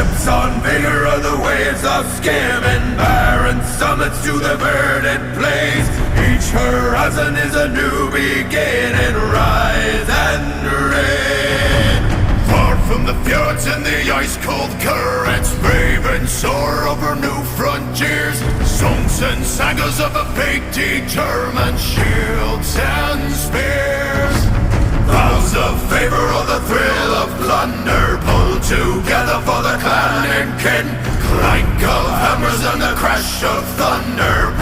ships on vigor of the waves of skimming barren summits to the verdant plains. Each horizon is a new beginning, rise and reign. Far from the fjords and the ice-cold currents, brave and soar over new frontiers. Songs and sagas of a fate determined, shields and spears. Vows of favor or the thrill of plunder, pulled together for the clan and kin. Clank of hammers and the crash of thunder.